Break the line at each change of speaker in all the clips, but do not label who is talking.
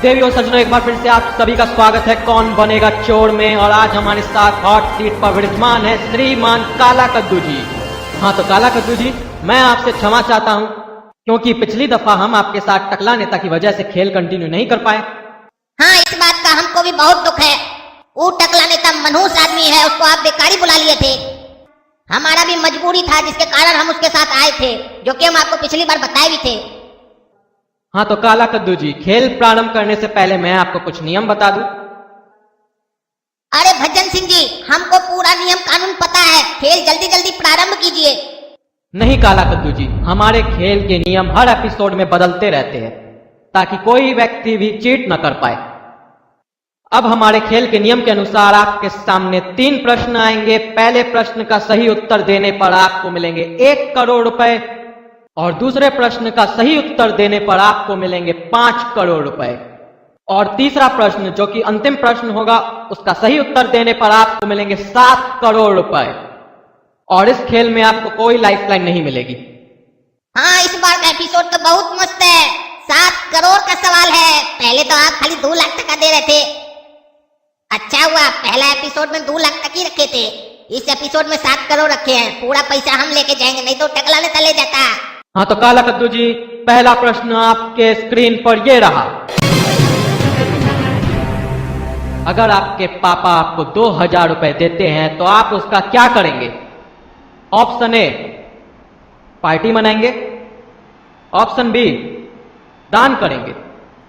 देवियों सज्जनों, एक बार फिर से आप सभी का स्वागत है कौन बनेगा चोर में। और आज हमारे साथ हॉट सीट पर विराजमान है श्रीमान काला कद्दू जी। हाँ तो काला कद्दू जी, मैं आपसे क्षमा चाहता हूँ क्योंकि पिछली दफा हम आपके साथ टकला नेता की वजह से खेल कंटिन्यू नहीं कर पाए।
हाँ, इस बात का हमको भी बहुत दुख है। वो टकला नेता मनहूस आदमी है, उसको आप बेकारी बुला लिए थे। हमारा भी मजबूरी था जिसके कारण हम उसके साथ आए थे, जो कि हम आपको पिछली बार बताए भी थे।
हाँ तो काला कद्दू जी, खेल प्रारंभ करने से पहले मैं आपको कुछ नियम बता दूं।
अरे भजन सिंह जी, हमको पूरा नियम कानून पता है, खेल जल्दी जल्दी प्रारंभ कीजिए।
नहीं काला कद्दू जी, हमारे खेल के नियम हर एपिसोड में बदलते रहते हैं ताकि कोई व्यक्ति भी चीट न कर पाए। अब हमारे खेल के नियम के अनुसार आपके सामने 3 प्रश्न आएंगे। पहले प्रश्न का सही उत्तर देने पर आपको मिलेंगे 1 करोड़ रुपए और दूसरे प्रश्न का सही उत्तर देने पर आपको मिलेंगे 5 करोड़ रुपए। और तीसरा प्रश्न जो कि अंतिम प्रश्न होगा, उसका सही उत्तर देने पर आपको मिलेंगे 7 करोड़ रुपए। और इस खेल में आपको कोई लाइफलाइन नहीं मिलेगी।
हाँ, इस बार का एपिसोड तो बहुत मस्त है। 7 करोड़ का सवाल है। पहले तो आप खाली 2 लाख टका दे रहे थे। अच्छा हुआ पहला एपिसोड में 2 लाख तक ही रखे थे, इस एपिसोड में 7 करोड़ रखे हैं। पूरा पैसा हम लेके जाएंगे, नहीं तो टकला नेता ले जाता।
हाँ तो काला कद्दू जी, पहला प्रश्न आपके स्क्रीन पर ये रहा। अगर आपके पापा आपको 2000 रुपए देते हैं तो आप उसका क्या करेंगे? ऑप्शन ए, पार्टी मनाएंगे। ऑप्शन बी, दान करेंगे।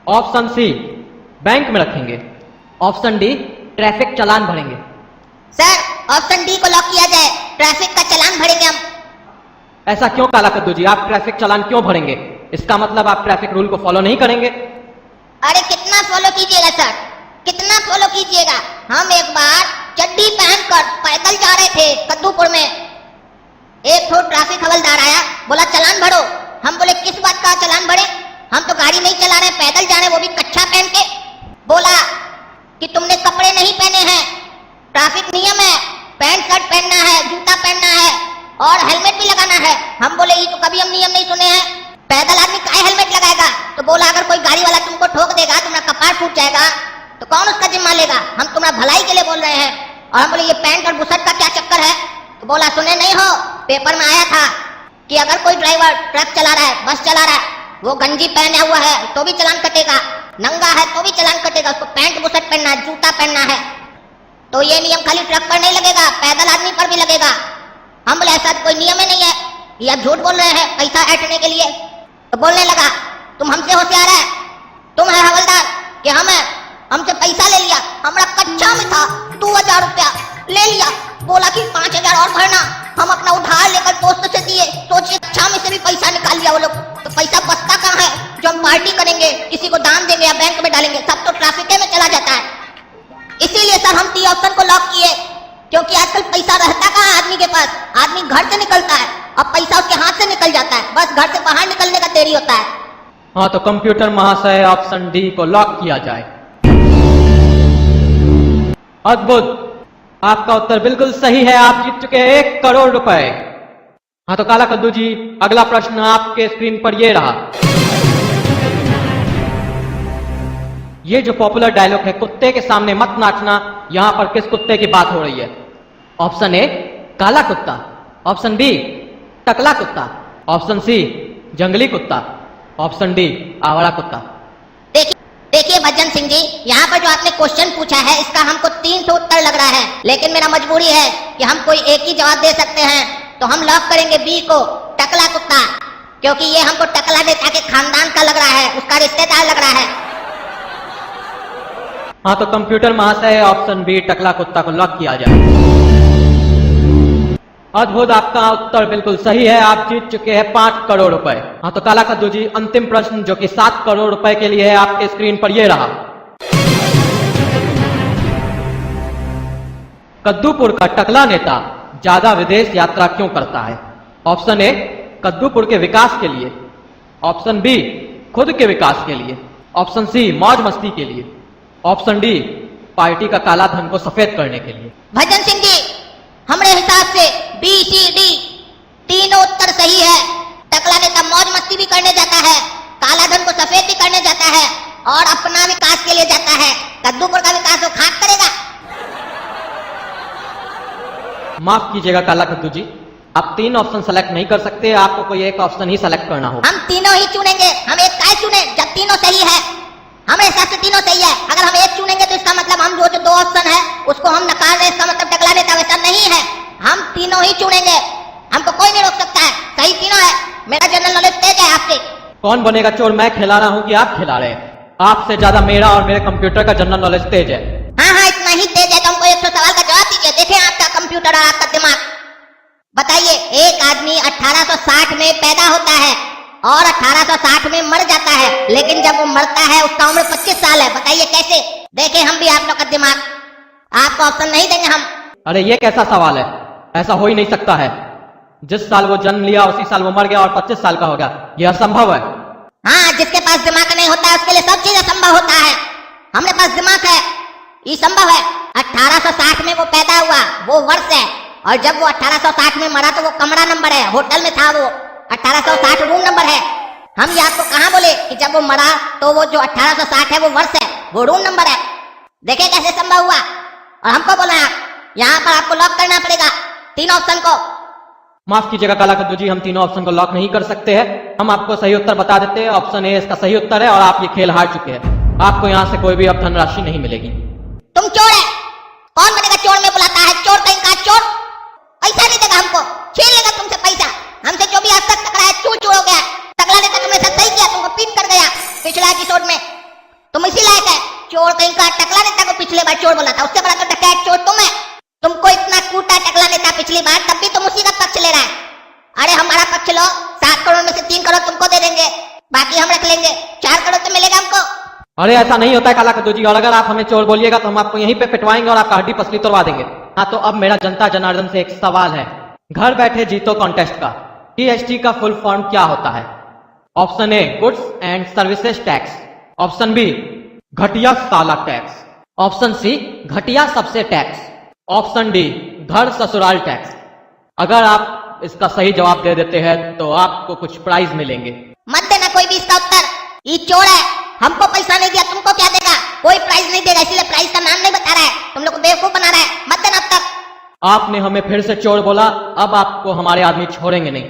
ऑप्शन सी, बैंक में रखेंगे। ऑप्शन डी, ट्रैफिक चालान भरेंगे।
सर, ऑप्शन डी को लॉक किया जाए। ट्रैफिक का चालान भरेंगे हम।
ऐसा क्यों काला कद्दू जी, आप ट्रैफिक चालान क्यों भरेंगे? इसका मतलब आप ट्रैफिक रूल को फॉलो नहीं करेंगे।
अरे कितना फॉलो कीजिएगा सर, कितना फॉलो कीजिएगा। हम एक बार चड्डी पहनकर पैदल जा रहे थे कद्दूपुर में। एक तो ट्रैफिक हवलदार आया, बोला चालान भरो। हम बोले किस बात का चालान भरे, हम तो गाड़ी नहीं चला रहे, पैदल जा रहे, वो भी कच्छा पहन के। बोला कि तुमने कपड़े नहीं पहने हैं, ट्रैफिक नियम है, पैंट शर्ट पहनना है, जूता पहनना है और हेलमेट भी लगाना है। हम बोले ये तो कभी हम नियम नहीं सुने हैं, पैदल आदमी काहे हेलमेट लगाएगा। तो बोला अगर कोई गाड़ी वाला तुमको ठोक देगा, तुम्हारा कपार फूट जाएगा, तो कौन उसका जिम्मा लेगा, हम तुम्हारा भलाई के लिए बोल रहे हैं। और हम बोले ये पैंट और बुशर्ट का क्या चक्कर है। तो बोला सुने नहीं हो, पेपर में आया था कि अगर कोई ड्राइवर ट्रक चला रहा है, बस चला रहा है, वो गंजी पहना हुआ है तो भी चालान कटेगा, नंगा है तो भी चालान कटेगा, उसको पैंट बुशर्ट पहनना है, जूता पहनना है। तो ये नियम खाली ट्रक पर नहीं लगेगा, पैदल आदमी पर भी लगेगा। हम बोले ऐसा कोई नियम ही नहीं है, ये आप झूठ बोल रहे हैं पैसा ऐंठने के लिए। तो बोलने लगा तुम हमसे होशियार है, तुम है हवलदार कि हम है, हमसे पैसा ले लिया, हमारा कच्चा में था 2000 रुपया ले लिया। बोला कि 5000 और भरना, हम अपना उधार लेकर दोस्त से दिए। सोचिए कच्चा में से भी पैसा निकाल लिया वो लोग। तो पैसा बचता कहाँ है जो हम पार्टी करेंगे, किसी को दान देंगे या बैंक में डालेंगे, सब तो ट्रैफिक में चला जाता है। इसीलिए सर हम डी ऑप्शन को लॉक किए, क्योंकि आजकल पैसा रहता कहाँ है आदमी के पास। आदमी घर से निकलता है, अब पैसा उसके हाथ से निकल जाता है, बस घर से बाहर निकलने का देरी होता है।
हाँ तो कंप्यूटर महाशय, ऑप्शन डी को लॉक किया जाए। अद्भुत, आपका उत्तर बिल्कुल सही है, आप जीत चुके हैं 1 करोड़ रुपए। हाँ तो काला कद्दू जी, अगला प्रश्न आपके स्क्रीन पर ये रहा। ये जो पॉपुलर डायलॉग है कुत्ते के सामने मत नाचना, यहां पर किस कुत्ते की बात हो रही है? ऑप्शन ए, काला कुत्ता। ऑप्शन बी, टकला कुत्ता। ऑप्शन सी, जंगली कुत्ता। ऑप्शन डी, आवारा कुत्ता।
देखिए भजन सिंह जी, यहाँ पर जो आपने क्वेश्चन पूछा है इसका हमको 3 उत्तर लग रहा है, लेकिन मेरा मजबूरी है कि हम कोई एक ही जवाब दे सकते हैं। तो हम लॉक करेंगे बी को, टकला कुत्ता, क्योंकि ये हमको टकला नेता के खानदान का लग रहा है, उसका रिश्तेदार लग रहा है।
हाँ तो कंप्यूटर महाशय, ऑप्शन बी टकला कुत्ता को लॉक किया जाए। अद्भुत, आपका उत्तर बिल्कुल सही है, आप जीत चुके हैं 5 करोड़ रुपए। हाँ तो काला कद्दू जी, अंतिम प्रश्न जो कि 7 करोड़ रुपए के लिए है, आपके स्क्रीन पर ये रहा। कद्दूपुर का टकला नेता ज्यादा विदेश यात्रा क्यों करता है? ऑप्शन ए, कद्दूपुर के विकास के लिए। ऑप्शन बी, खुद के विकास के लिए। ऑप्शन सी, मौज मस्ती के लिए। ऑप्शन डी, पार्टी का काला धन को सफेद करने के लिए।
भजन सिंह जी, हमारे हिसाब से बी सी डी तीनों उत्तर सही है। टकला नेता मौज मस्ती भी करने जाता है, काला धन को सफेद भी करने जाता है, और अपना विकास के लिए जाता है। कद्दूपुर का विकास वो खाक करेगा।
माफ कीजिएगा काला कद्दू जी, आप 3 ऑप्शन सेलेक्ट नहीं कर सकते, आपको कोई एक ऑप्शन ही सेलेक्ट करना होगा।
हम तीनों ही चुनेंगे। हम एक काय चुने जब तीनों सही है? हमारे हिसाब से तीनों सही है। अगर हम एक चुनेंगे तो इसका मतलब हम जो 2 ऑप्शन है उसको हम नकार रहे, इसका मतलब टकला नेता। वैसा नहीं है, हम तीनों ही चुनेंगे। हमको कोई नहीं रोक सकता है। सही तीनों है। मेरा जनरल नॉलेज तेज है आपसे।
कौन बनेगा चोर, मैं खिला रहा हूँ कि आप खिला रहे हैं? आपसे ज्यादा मेरा और मेरे कंप्यूटर का जनरल नॉलेज तेज है।
हाँ हाँ, इतना ही तेज है तो हमको 100 सवाल का जवाब दीजिए। देखें आपका कंप्यूटर और आपका दिमाग। बताइए, एक आदमी 1860 में पैदा होता है और 1860 में मर जाता है, लेकिन जब वो मरता है उसका उम्र 25 साल है। बताइए कैसे? देखें हम भी आप लोग का दिमाग। आपको ऑप्शन नहीं देंगे हम।
अरे ये कैसा सवाल है? ऐसा हो ही नहीं सकता है। जिस साल वो जन्म लिया उसी साल वो मर गया और 25 साल का हो गया, यह असंभव है।
हाँ, जिसके पास दिमाग नहीं होता है उसके लिए सब चीज असंभव होता है। हमरे पास दिमाग है, ये संभव है। 1860 में वो पैदा हुआ, वो वर्ष है, और जब वो 1860 में मरा तो वो कमरा नंबर है, होटल में था वो। 1860 रूम नंबर है। हम ये आपको कहाँ बोले कि जब वो मरा तो वो जो 1860 है वो वर्ष है, वो रूम नंबर है। देखे कैसे संभव हुआ? और हमको बोला आप यहाँ पर आपको लॉक करना पड़ेगा 3 ऑप्शन को।
माफ कीजिएगा काला कद्दू जी, हम तीनों ऑप्शन को लॉक नहीं कर सकते हैं। हम आपको सही उत्तर बता देते हैं। ऑप्शन ए इसका सही उत्तर है और आप ये खेल हार चुके हैं। आपको यहाँ से कोई भी अब धनराशि नहीं मिलेगी।
तुम चोर है। कौन बनेगा चोर में बुलाता है? चोर कहीं का चोर। पैसा नहीं देगा हमको, छीन लेगा तुमसे पैसा। हमसे जो भी आज तक टकराया चूर चूर हो गया। टकला नेता तुमने सब सही किया, तुमको पीट कर गया पिछला एपिसोड में। तुम इसी लायक है। चोर कहीं का टकला नेता को पिछले बार चोर बोला था, उससे बड़ा तो डकैत चोर तुम है। तुमको इतना कूटा टकला नेता पिछली बार, तब भी तुम उसी का पक्ष ले रहा है। अरे हमारा पक्ष लो, 7 करोड़ में से 3 करोड़ तुमको दे देंगे, बाकी हम रख लेंगे। 4 करोड़ तो मिलेगा हमको।
अरे ऐसा नहीं होता है काला कद्दू जी, और अगर आप हमें चोर बोलिएगा तो हम आपको यहीं पे पिटवाएंगे और आपका हड्डी पसली तोड़वा देंगे। हाँ, तो अब मेरा जनता जनार्दन से एक सवाल है। घर बैठे जीतो कॉन्टेस्ट का जीएसटी का फुल फॉर्म क्या होता है? Option A goods and services tax, option B घटिया साला टैक्स, ऑप्शन सी घटिया सबसे टैक्स, ऑप्शन डी घर ससुराल टैक्स। अगर आप इसका सही जवाब दे देते हैं तो आपको कुछ प्राइज मिलेंगे।
मत देना कोई भी इसका उत्तर। ये चोर है, हमको पैसा नहीं दिया, तुमको क्या देगा? कोई प्राइज नहीं देगा, इसलिए प्राइज का नाम नहीं बता रहा है। तुम लोग को बेवकूफ बना रहा है। मत देना अब तक।
आपने हमें फिर से चोर बोला, अब आपको हमारे आदमी छोड़ेंगे नहीं।